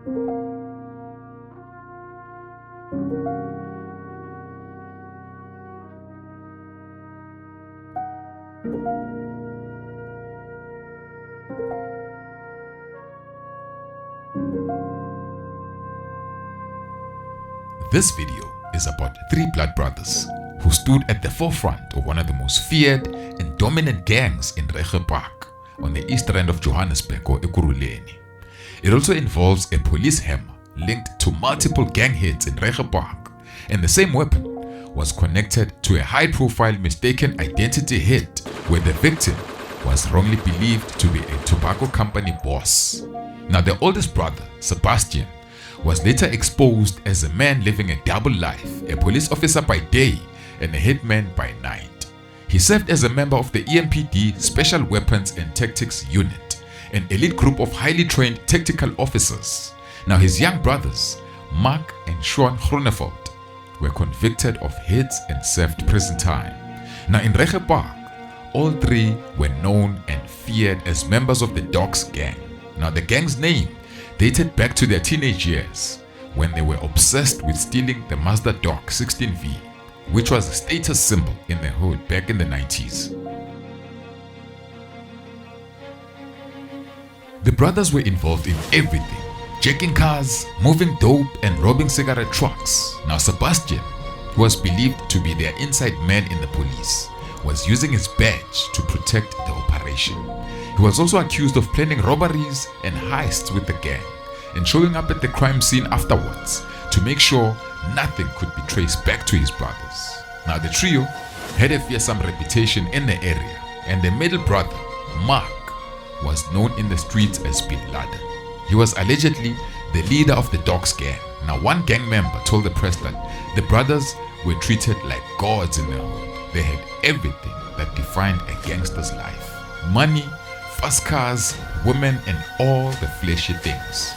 This video is about three blood brothers who stood at the forefront of one of the most feared and dominant gangs in Reiger Park on the east end of Johannesburg or Ekurhuleni. It also involves a police hammer linked to multiple gang hits in Reiger Park, and the same weapon was connected to a high-profile mistaken identity hit where the victim was wrongly believed to be a tobacco company boss. Now, the oldest brother, Sebastian, was later exposed as a man living a double life, a police officer by day and a hitman by night. He served as a member of the EMPD Special Weapons and Tactics Unit, an elite group of highly trained tactical officers. Now, his young brothers, Mark and Sean Groeneveld, were convicted of hits and served prison time. Now, in Reiger Park, all three were known and feared as members of the Dogs gang. Now, the gang's name dated back to their teenage years when they were obsessed with stealing the Mazda Dog 16V, which was a status symbol in the hood back in the 90s. The brothers were involved in everything: jacking cars, moving dope, and robbing cigarette trucks. Now, Sebastian, who was believed to be their inside man in the police, was using his badge to protect the operation. He was also accused of planning robberies and heists with the gang and showing up at the crime scene afterwards to make sure nothing could be traced back to his brothers. Now, the trio had a fearsome reputation in the area, and the middle brother, Mark, was known in the streets as Bin Laden. He was allegedly the leader of the Dogs gang. Now, one gang member told the press that the brothers were treated like gods in the hood. They had everything that defined a gangster's life: money, fast cars, women, and all the fleshy things.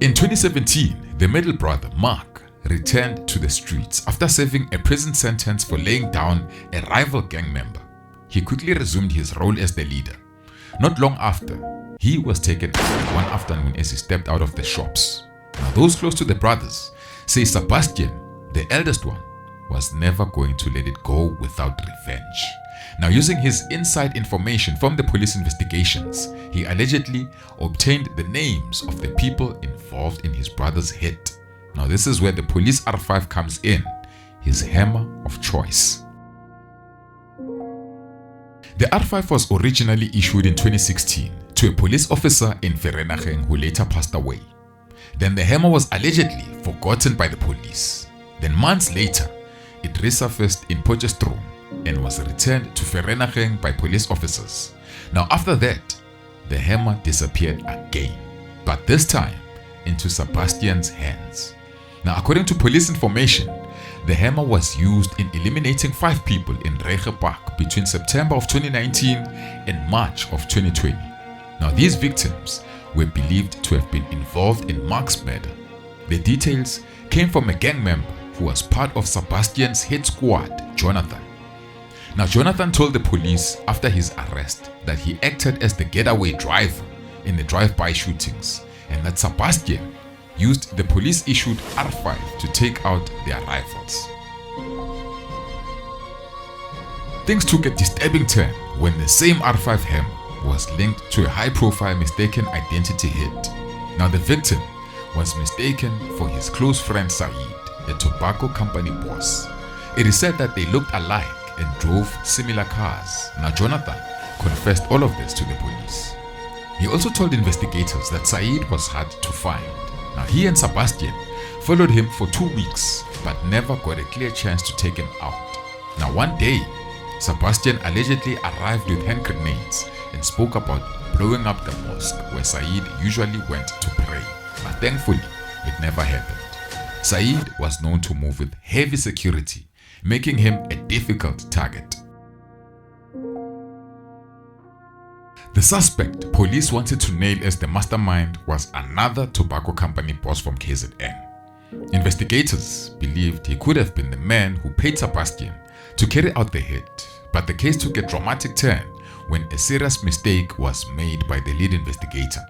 In 2017, the middle brother, Mark, returned to the streets after serving a prison sentence for laying down a rival gang member. He quickly resumed his role as the leader. Not long after, he was taken out one afternoon as he stepped out of the shops. Now, those close to the brothers say Sebastian, the eldest one, was never going to let it go without revenge. Now, using his inside information from the police investigations, he allegedly obtained the names of the people involved in his brother's hit. Now, this is where the police R5 comes in, his hammer of choice. The R5 was originally issued in 2016 to a police officer in Vereeniging who later passed away. Then the hammer was allegedly forgotten by the police. Then months later, it resurfaced in Potchefstroom and was returned to Vereeniging by police officers. Now, after that, the hammer disappeared again, but this time into Sebastian's hands. Now, according to police information, the hammer was used in eliminating 5 people in Reiger Park between September of 2019 and March of 2020. Now, these victims were believed to have been involved in Mark's murder. The details came from a gang member who was part of Sebastian's hit squad, Jonathan. Now, Jonathan told the police after his arrest that he acted as the getaway driver in the drive-by shootings, and that Sebastian used the police-issued R5 to take out their rifles. Things took a disturbing turn when the same R5 hammer was linked to a high-profile mistaken identity hit. Now, the victim was mistaken for his close friend Saeed, a tobacco company boss. It is said that they looked alike and drove similar cars. Now, Jonathan confessed all of this to the police. He also told investigators that Saeed was hard to find. Now, he and Sebastian followed him for 2 weeks but never got a clear chance to take him out. Now, one day, Sebastian allegedly arrived with hand grenades and spoke about blowing up the mosque where Saeed usually went to pray. But thankfully, it never happened. Saeed was known to move with heavy security, making him a difficult target. The suspect police wanted to nail as the mastermind was another tobacco company boss from KZN. Investigators believed he could have been the man who paid Sebastian to carry out the hit, but the case took a dramatic turn when a serious mistake was made by the lead investigator.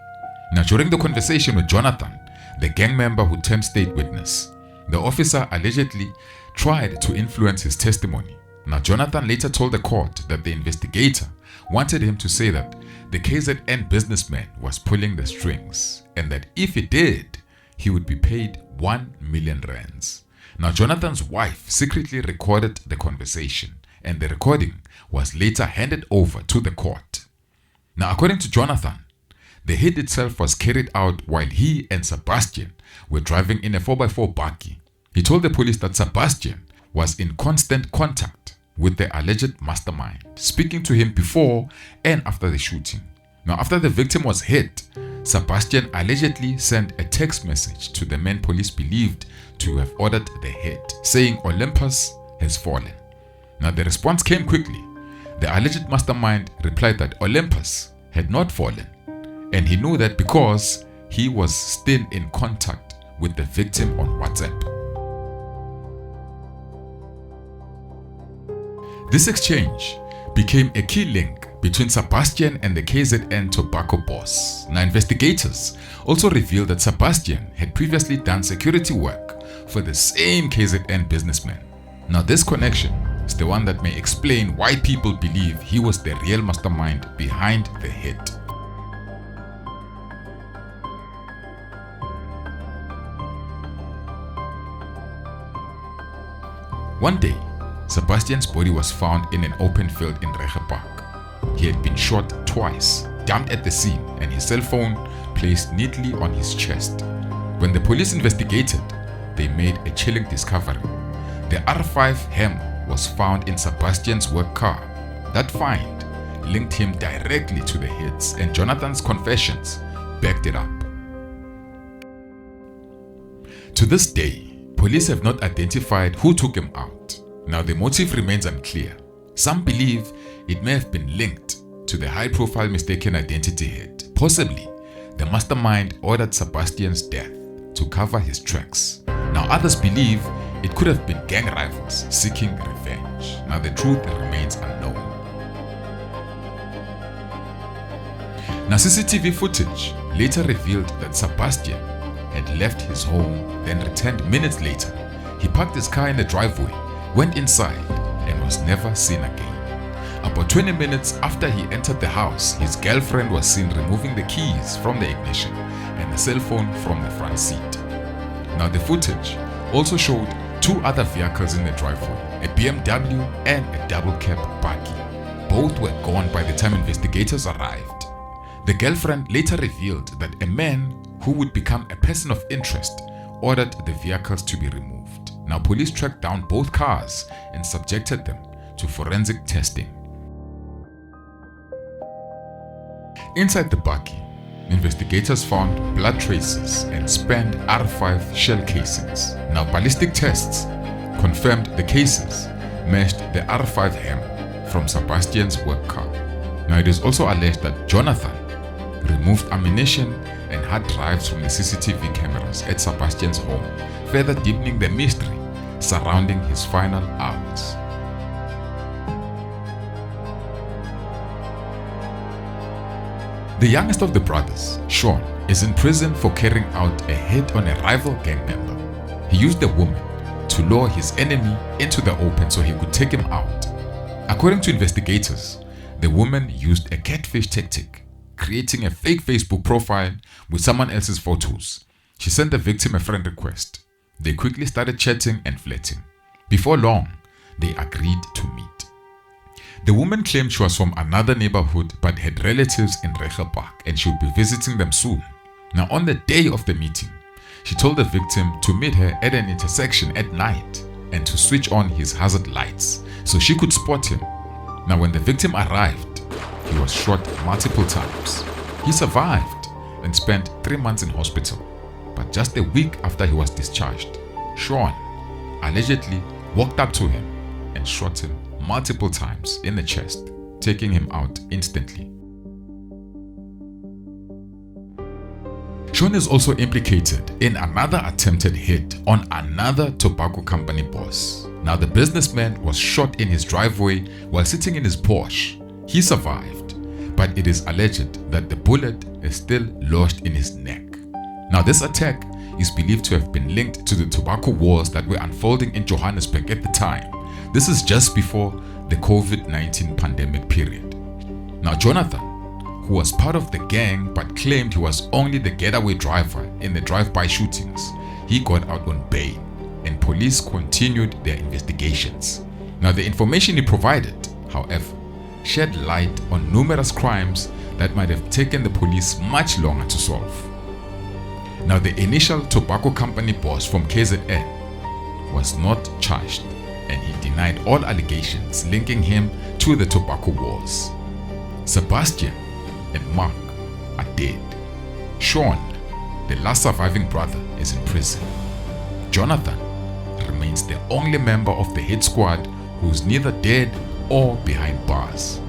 Now, during the conversation with Jonathan, the gang member who turned state witness, the officer allegedly tried to influence his testimony. Now, Jonathan later told the court that the investigator wanted him to say that the KZN businessman was pulling the strings and that if he did, he would be paid 1 million rands. Now, Jonathan's wife secretly recorded the conversation and the recording was later handed over to the court. Now, according to Jonathan, the hit itself was carried out while he and Sebastian were driving in a 4x4 bakkie. He told the police that Sebastian was in constant contact with the alleged mastermind, speaking to him before and after the shooting. Now, after the victim was hit, Sebastian allegedly sent a text message to the men police believed to have ordered the hit, saying Olympus has fallen. Now, the response came quickly. The alleged mastermind replied that Olympus had not fallen, and he knew that because he was still in contact with the victim on WhatsApp. This exchange became a key link between Sebastian and the KZN tobacco boss. Now, investigators also revealed that Sebastian had previously done security work for the same KZN businessman. Now, this connection is the one that may explain why people believe he was the real mastermind behind the hit. One day, Sebastian's body was found in an open field in Reiger Park. He had been shot twice, dumped at the scene, and his cell phone placed neatly on his chest. When the police investigated, they made a chilling discovery. The R5 hammer was found in Sebastian's work car. That find linked him directly to the hits, and Jonathan's confessions backed it up. To this day, police have not identified who took him out. Now, the motive remains unclear. Some believe it may have been linked to the high-profile mistaken identity hit. Possibly, the mastermind ordered Sebastian's death to cover his tracks. Now, others believe it could have been gang rivals seeking revenge. Now, the truth remains unknown. Now, CCTV footage later revealed that Sebastian had left his home, then returned minutes later. He parked his car in the driveway, went inside, and was never seen again. About 20 minutes after he entered the house, his girlfriend was seen removing the keys from the ignition and the cell phone from the front seat. Now, the footage also showed two other vehicles in the driveway, a BMW and a double-cab bakkie. Both were gone by the time investigators arrived. The girlfriend later revealed that a man who would become a person of interest ordered the vehicles to be removed. Now, police tracked down both cars and subjected them to forensic testing. Inside the bakkie, investigators found blood traces and spent R5 shell casings. Now, ballistic tests confirmed the cases matched the R5 hammer from Sebastian's work car. Now, it is also alleged that Jonathan removed ammunition and hard drives from the CCTV cameras at Sebastian's home, further deepening the mystery surrounding his final hours. The youngest of the brothers, Sean, is in prison for carrying out a hit on a rival gang member. He used the woman to lure his enemy into the open so he could take him out. According to investigators, the woman used a catfish tactic, creating a fake Facebook profile with someone else's photos. She sent the victim a friend request. They quickly started chatting and flirting. Before long, they agreed to meet. The woman claimed she was from another neighborhood but had relatives in Reiger Park and she would be visiting them soon. Now, on the day of the meeting, she told the victim to meet her at an intersection at night and to switch on his hazard lights so she could spot him. Now, when the victim arrived, he was shot multiple times. He survived and spent 3 months in hospital. But just a week after he was discharged, Sean allegedly walked up to him and shot him multiple times in the chest, taking him out instantly. Sean is also implicated in another attempted hit on another tobacco company boss. Now, the businessman was shot in his driveway while sitting in his Porsche. He survived, but it is alleged that the bullet is still lodged in his neck. Now, this attack is believed to have been linked to the tobacco wars that were unfolding in Johannesburg at the time. This is just before the COVID-19 pandemic period. Now, Jonathan, who was part of the gang but claimed he was only the getaway driver in the drive-by shootings, he got out on bail, and police continued their investigations. Now, the information he provided, however, shed light on numerous crimes that might have taken the police much longer to solve. Now, the initial tobacco company boss from KZN was not charged, and he denied all allegations linking him to the tobacco wars. Sebastian and Mark are dead. Sean, the last surviving brother, is in prison. Jonathan remains the only member of the hit squad who's neither dead or behind bars.